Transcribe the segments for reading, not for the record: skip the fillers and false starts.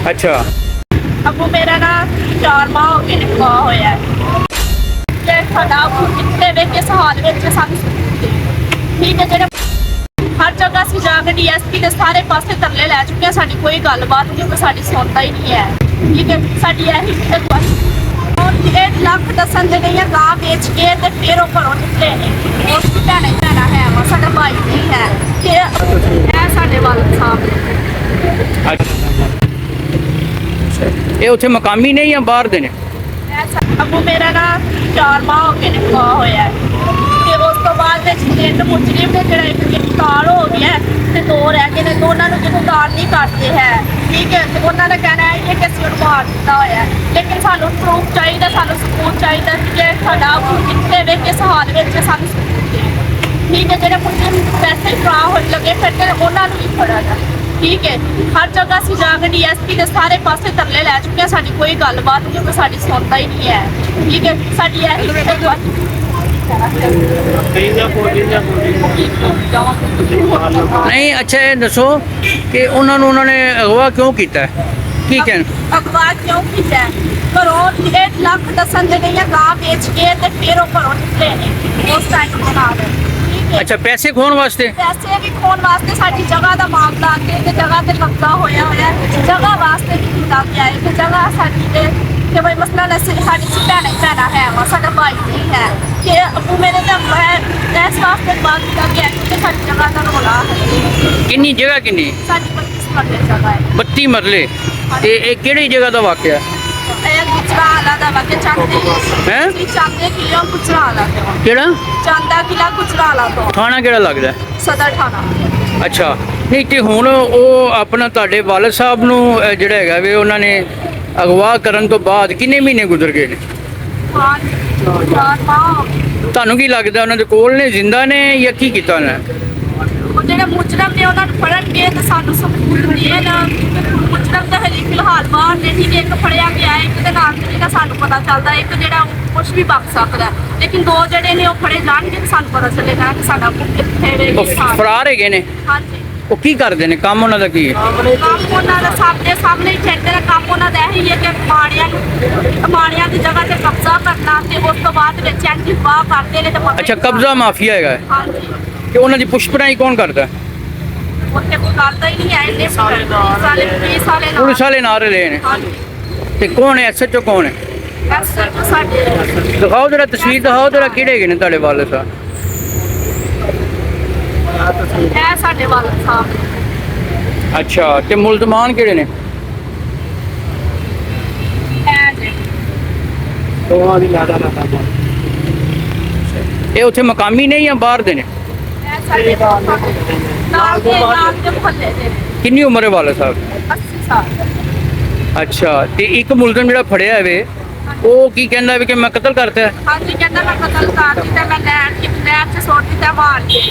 ਅੱਛਾ। ਅੱਗੋਂ ਮੇਰਾ ਨਾ 4 ਮਾਹ ਹੋ ਗਏ ਨੇ ਵਿਆਹ ਹੋਇਆ ਤੇ ਸਾਡਾ ਕਿਤੇ ਵੇ ਕਿਸ ਹਾਲ ਵਿੱਚ ਸਾਨੂੰ ਠੀਕ ਹੈ। ਜਿਹੜੇ ਹਰ ਜਗ੍ਹਾ ਅਸੀਂ ਜਾ ਕੇ ਡੀਐਸਪੀ ਦੇ ਸਾਰੇ ਪਾਸੇ ਤਰਲੇ ਲੈ ਚੁੱਕੇ ਹਾਂ, ਸਾਡੀ ਕੋਈ ਗੱਲਬਾਤ ਨਹੀਂ, ਕੋਈ ਸਾਡੀ ਸੁਣਦਾ ਹੀ ਨਹੀਂ ਹੈ। ਠੀਕ ਹੈ, ਸਾਡੀ ਇਹੀ ਹੁਣ 1 ਲੱਖ ਦੱਸਣ ਦੇ ਨਹੀਂ ਗਾਂ ਵੇਚ ਕੇ ਤੇ ਫਿਰ ਉਹ ਘਰੋਂ ਨਿਕਲੇ ਨੇ। ਉਸ ਭੈਣੇ ਭੈਣਾ ਹੈ ਵਾ, ਸਾਡਾ ਭਾਈ ਨਹੀਂ ਹੈ ਕਿ ਇਹ ਸਾਡੇ ਵੱਲ ਸਾਹਮਣੇ ਇਹ ਉੱਥੇ ਮਕਾਮੀ ਨੇ ਜਾਂ ਬਾਹਰ ਦੇ ਨੇ? ਅੱਗੋਂ ਮੇਰਾ ਨਾ 4 ਮਾਹ ਹੋ ਗਏ ਨੇ ਵਿਆਹ ਹੋਇਆ ਤੇ ਉਸ ਤੋਂ ਬਾਅਦ ਵਿੱਚ 3 ਮੁਜਰਿਮ ਨੇ ਜਿਹੜਾ ਇੱਕ ਗ੍ਰਿਫਤਾਰ ਹੋ ਗਿਆ ਤੇ 2 ਰਹਿ ਗਏ ਨੇ। ਦੋਨਾਂ ਨੂੰ ਗ੍ਰਿਫਤਾਰ ਨਹੀਂ ਕਰਦੇ ਹੈ। ਠੀਕ ਹੈ, ਤੇ ਉਹਨਾਂ ਦਾ ਕਹਿਣਾ ਹੈ ਕਿ ਅਸੀਂ ਉਹਨੂੰ ਮਾਰ ਦਿੱਤਾ ਹੋਇਆ, ਲੇਕਿਨ ਸਾਨੂੰ ਪ੍ਰੂਫ ਚਾਹੀਦਾ, ਸਾਨੂੰ ਸਬੂਤ ਚਾਹੀਦਾ ਕਿ ਸਾਡਾ ਕਿੱਥੇ ਵੇ ਕਿਸ ਹਾਲ ਵਿੱਚ ਸਾਨੂੰ ਸਬੂਤ ਦੇ। ਠੀਕ ਹੈ, ਜਿਹੜੇ ਮੁਜਰਿਮ ਪੈਸੇ ਫੜਾ ਹੋਣ ਲੱਗੇ ਫਿਰ ਉਹਨਾਂ ਨੂੰ ਵੀ ਫੜਾ ਜਾ। ਠੀਕ ਹੈ, ਹਰ ਜਗ੍ਹਾ ਅਸੀਂ ਜਾ ਕੇ ਡੀਐਸਪੀ ਦੇ ਸਾਰੇ ਪਾਸੇ ਤਰਲੇ ਲੈ ਚੁੱਕੇ ਹਾਂ, ਸਾਡੀ ਕੋਈ ਗੱਲਬਾਤ ਨਹੀਂ, ਕੋਈ ਸਾਡੀ ਸੁਣਦਾ ਹੀ ਨਹੀਂ ਹੈ। ਠੀਕ ਹੈ, ਸਾਡੀ ਇਹ ਨਹੀਂ। ਅੱਛਾ, ਇਹ ਦੱਸੋ ਕਿ ਉਹਨਾਂ ਨੂੰ ਉਹਨਾਂ ਨੇ ਅਗਵਾ ਕਿਉਂ ਕੀਤਾ ਹੈ? ਕੀ ਕਹਿਣ? ਅਗਵਾ ਕਿਉਂ ਕੀਤਾ? ਘਰੋਂ 1 ਲੱਖ ਦੱਸਣ ਦੇ ਨਹੀਂ ਗਾਂ ਵੇਚ ਕੇ ਤੇ ਫਿਰ ਉਹ ਘਰੋਂ ਨਿਕਲੇ ਨੇ ਉਸ ਟਾਈਮ ਦੇ ਨਾਲ। ਅੱਛਾ, ਪੈਸੇ ਖੋਣ ਵਾਸਤੇ? ਪੈਸੇ ਵੀ ਖੋਣ ਵਾਸਤੇ, ਸਾਡੀ ਜਗ੍ਹਾ ਦਾ ਮਾਮਲਾ ਅੱਗੇ ਤੇ ਜਗ੍ਹਾ ਤੇ ਕਬਜ਼ਾ ਹੋਇਆ ਜਗ੍ਹਾ ਵਾਸਤੇ ਵੀ ਕੀਤਾ ਗਿਆ ਹੈ ਕਿ ਜਗ੍ਹਾ ਸਾਡੀ ਤੇ ਕਿ ਬਈ ਮਸਲਾ ਸਾਡੀ ਭੈਣੇ ਭੈਣਾ ਹੈ ਵਾ, ਸਾਡਾ ਭਾਈ ਨਹੀਂ ਹੈ ਕਿ ਅੱਬੂ ਮੇਰੇ ਤਾਂ ਮੈਂ ਇਸ ਵਾਸਤੇ ਬਾਤ ਕੀਤਾ ਗਿਆ ਕਿ ਸਾਡੀ ਜਗ੍ਹਾ ਦਾ ਰੋਲਾ ਹੈ। ਕਿੰਨੀ ਜਗ੍ਹਾ ਕਿੰਨੀ? ਸਾਡੀ 32 ਮਰਲੇ ਜਗ੍ਹਾ ਹੈ। 32 ਮਰਲੇ। ਤੇ ਇਹ ਕਿਹੜੀ ਜਗ੍ਹਾ ਦਾ ਵਾਕਿਆ? ਇਹ ਗੁਜਰਾਲਾ ਦਾ ਵਾਕਿਆ ਚਾਹੁੰਦੇ ਹੈ। ਚਾਹੁੰਦੇ ਕਿਲਿਓ ਗੁਜਰਾਲਾ ਤੋਂ। ਕਿਹੜਾ? ਚਾਂਦਾ ਕਿਲਾ ਗੁਜਰਾਲਾ ਤੋਂ। ਥਾਣਾ ਕਿਹੜਾ ਲੱਗਦਾ? ਸਦਰ ਥਾਣਾ। ਅੱਛਾ। ਨਹੀਂ ਤੇ ਹੁਣ ਉਹ ਆਪਣਾ ਤੁਹਾਡੇ ਵਾਲਦ ਸਾਹਿਬ ਨੂੰ ਜਿਹੜਾ ਹੈਗਾ ਵੇ ਉਹਨਾਂ ਨੇ ਅਗਵਾ ਕਰਨ ਤੋਂ ਬਾਅਦ ਕਿੰਨੇ ਮਹੀਨੇ ਗੁਜ਼ਰ ਗਏ ਨੇ? ਤੁਹਾਨੂੰ ਕੀ ਲੱਗਦਾ ਉਹਨਾਂ ਦੇ ਕੋਲ ਨੇ, ਜ਼ਿੰਦਾ ਨੇ ਜਾਂ ਕੀ ਕੀਤਾ ਉਹਨਾਂ ਨੇ? ਉਹ ਜਿਹੜੇ ਮੁਜਰਮ ਨੇ ਉਹਨਾਂ ਨੂੰ ਫੜਨਗੇ ਤਾਂ ਸਾਨੂੰ ਸਬੂਤ ਦੇਣ। ਮੁਜਰਮ ਤਾਂ ਹਲੇ ਫਿਲਹਾਲ ਬਾਹਰ ਨੇ। ਠੀਕ ਹੈ, ਇੱਕ ਫੜਿਆ ਗਿਆ, ਇੱਕ ਦੇ ਨਾਲ ਜਿਹੜਾ ਸਾਨੂੰ ਪਤਾ ਚੱਲਦਾ, ਇੱਕ ਜਿਹੜਾ ਕੁਛ ਵੀ ਬਕ ਸਕਦਾ, ਲੇਕਿਨ 2 ਜਿਹੜੇ ਨੇ ਉਹ ਫੜੇ ਜਾਣਗੇ ਤਾਂ ਸਾਨੂੰ ਪਤਾ ਚੱਲੇਗਾ ਕਿ ਸਾਡਾ ਕਿੱਥੇ ਵੇ। ਉਹ ਫਰਾਰ ਹੈਗੇ ਨੇ? ਹਾਂਜੀ। ਉਹ ਕੀ ਕਰਦੇ ਨੇ, ਕੰਮ ਉਹਨਾਂ ਦਾ ਕੀ ਹੈ? ਕੰਮ ਉਹਨਾਂ ਦਾ ਸਾਡੇ ਸਾਹਮਣੇ ਹੀ ਫਿਰਦੇ ਨੇ। ਕੰਮ ਉਹਨਾਂ ਦਾ ਇਹੀ ਹੈ ਕਿ ਮਾਣਿਆਂ ਦੀ ਜਗ੍ਹਾ ਤੇ ਕਬਜ਼ਾ ਕਰਨਾ ਤੇ ਉਸ ਤੋਂ ਬਾਅਦ ਵਿੱਚ ਐਂਟੀ ਵਾਹ ਕਰਦੇ ਨੇ ਤੇ ਅੱਛਾ, ਕਬਜ਼ਾ ਮਾਫੀਆ ਹੈਗਾ? ਹਾਂਜੀ। ਕਿ ਉਹਨਾਂ ਦੀ ਪੁਸ਼ਪਨਾਈ ਕੌਣ ਕਰਦਾ? ਉੱਥੇ ਕੋਈ ਕਰਦਾ ਹੀ ਨਹੀਂ ਹੈ। ਇੰਨੇ ਸਾਲੇ ਪੁਲਿਸ ਵਾਲੇ ਨਾਲ ਰਹੇ ਨੇ? ਹਾਂਜੀ। ਤੇ ਕੌਣ ਹੈ ਐਸਐਚਓ? ਕੌਣ ਹੈ? ਸਾਡੇ ਦਿਖਾਓ ਜਰਾ ਤਸਵੀਰ, ਦਿਖਾਓ ਜਰਾ ਕਿਹੜੇ ਹੈਗੇ ਨੇ ਤੁਹਾਡੇ ਵਾਲਦ ਸਾਹਿਬ? ਇਹ ਸਾਡੇ ਵਾਲਦ ਸਾਹਿਬ। ਅੱਛਾ, ਤੇ ਮੁਲਜ਼ਮਾਨ ਕਿਹੜੇ ਨੇ? ਇਹ ਉੱਥੇ ਮਕਾਮੀ ਨੇ ਜਾਂ ਬਾਹਰ ਦੇ ਨੇ? ਨਾਲ ਦੇ ਮੁਹੱਲੇ ਦੇ। ਕਿੰਨੀ ਉਮਰ ਹੈ ਵਾਲਦ ਸਾਹਿਬ? 80 ਸਾਲ। ਅੱਛਾ, ਤੇ ਇੱਕ ਮੁਲਜ਼ਮ ਜਿਹੜਾ ਫੜਿਆ ਹੈ ਉਹ ਕੀ ਕਹਿੰਦਾ ਵੀ ਕਿ ਮੈਂ ਕਤਲ ਕਰਤਾ ਹੈ? ਹਾਂਜੀ, ਕਹਿੰਦਾ ਮੈਂ ਕਤਲ ਕਰ ਦਿੱਤਾ, ਮੈਂ ਨਹਿਰ 'ਚ ਸੁੱਟ ਦਿੱਤਾ ਮਾਰ ਕੇ।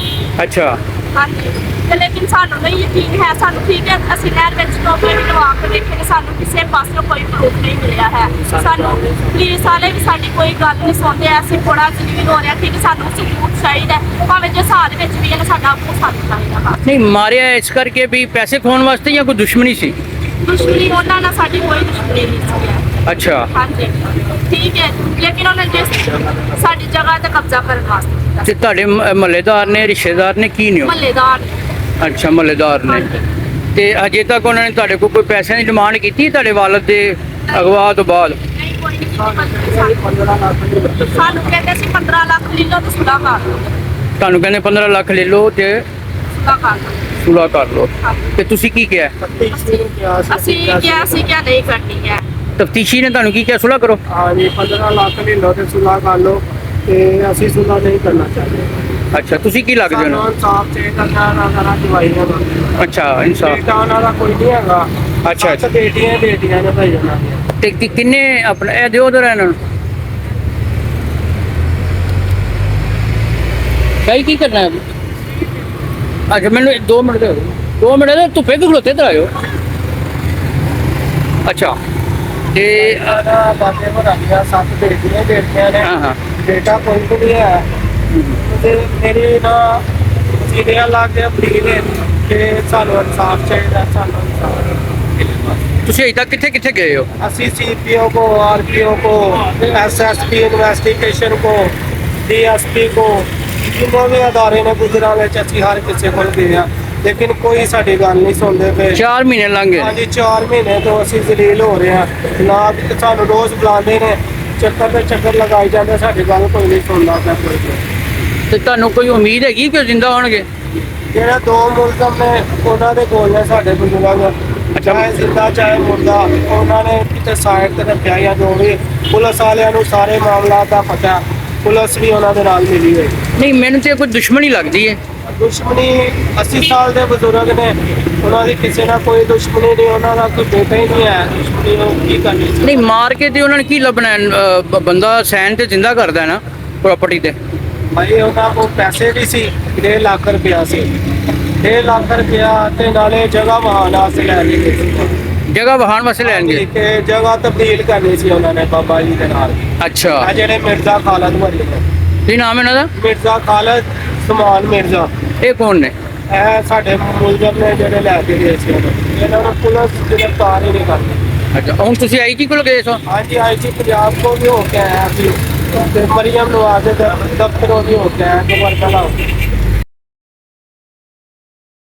ਅੱਛਾ। ਹਾਂਜੀ, ਤੇ ਲੇਕਿਨ ਸਾਨੂੰ ਨਹੀਂ ਯਕੀਨ ਹੈ। ਸਾਨੂੰ ਠੀਕ ਹੈ, ਅਸੀਂ ਨਹਿਰ ਵਿੱਚ ਟੋਪੇ ਵੀ ਲਵਾ ਕੇ ਦੇਖੇ, ਸਾਨੂੰ ਕਿਸੇ ਪਾਸਿਓਂ ਕੋਈ ਪ੍ਰੂਫ ਨਹੀਂ ਮਿਲਿਆ ਹੈ। ਸਾਨੂੰ ਪੁਲਿਸ ਵਾਲੇ ਵੀ ਸਾਡੀ ਕੋਈ ਗੱਲ ਨਹੀਂ ਸੁਣਦੇ। ਅਸੀਂ ਥੋੜਾ ਜ਼ਲੀਲ ਹੋ ਰਿਹਾ ਕਿ ਸਾਨੂੰ ਸਬੂਤ ਚਾਹੀਦਾ, ਭਾਵੇਂ ਜਿਸ ਹਾਲ ਵਿੱਚ ਵੀ ਹੈ ਸਾਡਾ ਉਹ ਸਾਨੂੰ ਚਾਹੀਦਾ। ਨਹੀਂ, ਮਾਰਿਆ ਇਸ ਕਰਕੇ ਵੀ ਪੈਸੇ ਖੋਣ ਵਾਸਤੇ ਜਾਂ ਕੋਈ ਦੁਸ਼ਮਣੀ ਸੀ? ਦੁਸ਼ਮਣੀ ਉਹਨਾਂ ਨਾਲ ਸਾਡੀ ਕੋਈ ਦੁਸ਼ਮਣੀ ਨਹੀਂ ਸੀ। ਅੱਛਾ। ਹਾਂਜੀ, ਠੀਕ ਹੈ, ਲੇਕਿਨ ਉਹਨਾਂ ਨੇ ਸਾਡੀ ਜਗ੍ਹਾ ਤੇ ਕਬਜ਼ਾ ਕਰਨ ਵਾਸਤੇ ਕੀਤਾ। ਤੇ ਤੁਹਾਡੇ ਮਹੱਲੇਦਾਰ ਨੇ, ਰਿਸ਼ਤੇਦਾਰ ਨੇ, ਕੀ ਨੇ ਉਹ? ਮਹੱਲੇਦਾਰ। ਅੱਛਾ, ਮਹੱਲੇਦਾਰ ਨੇ। ਤੇ ਅਜੇ ਤੱਕ ਉਹਨਾਂ ਨੇ ਤੁਹਾਡੇ ਕੋਲ ਕੋਈ ਪੈਸਿਆਂ ਦੀ ਡਿਮਾਂਡ ਕੀਤੀ ਤੁਹਾਡੇ ਵਾਲਦ ਦੇ ਅਗਵਾ ਤੋਂ ਬਾਅਦ? ਨਹੀਂ, ਕੋਈ ਨਹੀਂ। ਸਾਨੂੰ ਕਹਿੰਦੇ ਸੀ 15 ਲੱਖ ਲੈ ਲਓ ਤੇ ਸੁਲਾ ਕਰ ਲਓ। ਤੁਹਾਨੂੰ ਕਹਿੰਦੇ 15 ਲੱਖ ਲੈ ਲਓ ਤੇ ਸੁਲਾ ਕਰ ਲਓ। ਸੁਲਾ ਕਰ ਲਓ। ਤੇ ਤੁਸੀਂ ਕੀ ਕਿਹਾ? ਅਸੀਂ ਕਿਹਾ ਸੀ ਕਿ ਨਹੀਂ ਕਰਨੀ ਹੈ। ਤਫਤੀਸ਼ੀ ਨੇ ਤੁਹਾਨੂੰ ਕੀ ਕਿਹਾ? ਸੁਲਾ ਕਰੋ। ਹਾਂਜੀ, 15 ਲੱਖ ਲੈ ਲਓ ਤੇ ਸੁਲਾ ਕਰ ਲਓ ਤੇ ਅਸੀਂ ਸੁਲਾ ਨਹੀਂ ਕਰਨਾ ਚਾਹੁੰਦੇ। ਅੱਛਾ, ਤੁਸੀਂ ਕੀ ਲੱਗਦੇ ਹੋ? ਇਨਸਾਫ ਚਾਹੀਦਾ ਨਾ ਦਵਾਈਆਂ ਦਾ। ਅੱਛਾ, ਇਨਸਾਫ। ਬੇਟਾ ਉਹਨਾਂ ਦਾ ਕੋਈ ਨਹੀਂ ਹੈਗਾ। ਅੱਛਾ ਅੱਛਾ। ਬੇਟੀਆਂ ਨੇ ਭਾਈ ਉਹਨਾਂ ਦੀਆਂ। ਤੇ ਕਿੰਨੇ ਆਪਣਾ ਇਹ ਦਿਓ ਉਧਰ ਇਹਨਾਂ ਨੂੰ ਕੀ ਕਰਨਾ ਹੈ? ਅੱਛਾ, ਮੈਨੂੰ 2 ਮਿੰਟ ਦਿਓ। 2 ਮਿੰਟ ਦੇ ਧੁੱਪੇ ਕਿ ਖਲੋਤੇ ਇੱਧਰ ਆਇਓ। ਅੱਛਾ, ਤੇ ਬਾਬੇ ਹੋ ਰੱਖਿਆ 7 ਬੇਟੀਆਂ ਨੇ। ਹਾਂ। ਬੇਟਾ ਕੋਈ ਨਹੀਂ ਹੈ। ਤੇ ਮੇਰੀ ਨਾ ਸੀਨੀਅਰ ਲੱਗ ਗਿਆ ਪਲੀਜ਼ ਕਿ ਸਾਨੂੰ ਇਨਸਾਫ ਚਾਹੀਦਾ, ਸਾਨੂੰ ਇਨਸਾਫ। ਤੁਸੀਂ ਅਜੇ ਤੱਕ ਕਿੱਥੇ ਕਿੱਥੇ ਗਏ ਹੋ? ਅਸੀਂ सीपीओ को, आरपीओ को, एसएसपी इन्वेस्टिगेशन को, डीएसपी को, ਜਿੰਨੇ ਵੀ ਅਦਾਰੇ ਨੇ ਗੁਜਰਾਂ ਵਿੱਚ ਅਸੀਂ ਹਰ ਕਿਸੇ ਕੋਲ ਗਏ ਆ, ਲੇਕਿਨ ਕੋਈ ਸਾਡੀ ਗੱਲ ਨਹੀਂ ਸੁਣਦੇ ਪਏ। 4 ਮਹੀਨੇ ਲੰਘ ਗਏ ਨੇ। ਹਾਂਜੀ 4 ਮਹੀਨੇ ਤੋਂ ਅਸੀਂ ਜ਼ਲੀਲ ਹੋ ਰਹੇ ਹਾਂ। ਨਾ ਕਿ ਸਾਨੂੰ ਰੋਜ਼ ਬੁਲਾਉਂਦੇ ਨੇ, ਚੱਕਰ ਤੇ ਚੱਕਰ ਲਗਾਈ ਜਾਂਦੇ, ਸਾਡੀ ਗੱਲ ਕੋਈ ਨਹੀਂ ਸੁਣਦਾ ਪਿਆ ਕੋਈ ਵੀ। ਤੇ ਤੁਹਾਨੂੰ ਕੋਈ ਉਮੀਦ ਹੈਗੀ ਕਿ ਉਹ ਜ਼ਿੰਦਾ ਹੋਣਗੇ? ਜਿਹੜੇ 2 ਮੁਲਜ਼ਮ ਨੇ ਉਹਨਾਂ ਦੇ ਕੋਲ ਨੇ ਸਾਡੇ ਬਜ਼ੁਰਗ, ਚਾਹੇ ਜ਼ਿੰਦਾ ਚਾਹੇ ਮੁਰਦਾ, ਉਹਨਾਂ ਨੇ ਕਿਤੇ ਸਾਈਡ ਤੇ ਰੱਖਿਆ ਜਾਂ ਜੋ ਵੀ। ਪੁਲਿਸ ਵਾਲਿਆਂ ਨੂੰ ਸਾਰੇ ਮਾਮਲਾਤ ਦਾ ਪਤਾ, ਪੁਲਿਸ ਵੀ ਉਹਨਾਂ ਦੇ ਨਾਲ ਮਿਲੀ ਹੋਈ। ਨਹੀਂ, ਮੈਨੂੰ ਤੇ ਕੋਈ ਦੁਸ਼ਮਣੀ ਲੱਗਦੀ ਹੈ। ਦੁਸ਼ਮਣੀ 80 ਸਾਲ ਦੇ ਬਜ਼ੁਰਗ ਨੇ, ਉਹਨਾਂ ਦੀ ਕਿਸੇ ਨਾਲ ਕੋਈ ਦੁਸ਼ਮਣੀ ਨਹੀਂ, ਉਹਨਾਂ ਦਾ ਕੋਈ ਬੇਟਾ ਹੀ ਨਹੀਂ ਹੈ। ਦੁਸ਼ਮਣੀ ਉਹ ਕੀ ਕਰਨੀ ਸੀ? ਨਹੀਂ, ਮਾਰ ਕੇ ਤੇ ਉਹਨਾਂ ਨੇ ਕੀ ਲੱਭਣਾ ਹੈ? ਬੰਦਾ ਸੈਨ ਤੇ ਜ਼ਿੰਦਾ ਕਰਦਾ ਹੈ ਨਾ ਪ੍ਰਾਪਰਟੀ ਤੇ। ਭਾਈ ਉਹਨਾਂ ਕੋਲ ਪੈਸੇ ਵੀ ਸੀ, 1.5 ਲੱਖ ਰੁਪਇਆ ਸੀ। 1.5 ਲੱਖ ਰੁਪਇਆ ਤੇ ਨਾਲੇ ਜਗ੍ਹਾ ਵਹਾਣ ਵਾਸਤੇ ਲੈ ਕੇ ਗਏ ਸੀ। ਜਗ੍ਹਾ ਵਹਾਣ ਵਾਸਤੇ ਲੈਣਗੇ? ਤੇ ਜਗ੍ਹਾ ਤਬਦੀਲ ਕਰਨੀ ਸੀ ਉਹਨਾਂ ਨੇ ਬਾਬਾ ਜੀ ਦੇ ਨਾਲ। ਅੱਛਾ, ਆ ਜਿਹੜੇ ਮਿਰਜ਼ਾ ਖਾਲਦ ਮਰੀ ਨੇ, ਕੀ ਨਾਮ ਹੈ ਇਹਨਾਂ ਦਾ? ਮਿਰਜ਼ਾ ਖਾਲਦ, ਸਮਾਨ ਮਿਰਜ਼ਾ, ਇਹ ਕੌਣ ਨੇ? ਇਹ ਸਾਡੇ ਮੁਲਜ਼ਮ ਨੇ ਜਿਹੜੇ ਲੈ ਕੇ ਗਏ ਸੀ ਉਹਨੂੰ। ਇਹਨਾਂ ਨੂੰ ਪੁਲਿਸ ਗ੍ਰਿਫਤਾਰ ਹੀ ਨਹੀਂ ਕਰਦੀ। ਅੱਛਾ, ਹੁਣ ਤੁਸੀਂ ਆਈਜੀ ਕੋਲ ਗਏ ਸੋ? ਹਾਂਜੀ ਆਈਜੀ ਪੰਜਾਬ ਕੋ ਵੀ ਹੋ ਕੇ ਆਇਆ ਸੀ, ਤੇ ਮਰੀਮ ਨਵਾਜ਼ ਦੇ ਦਫ਼ਤਰੋਂ ਵੀ ਹੋ ਕੇ ਆਇਆ, ਕਮਰ ਕਲਾ।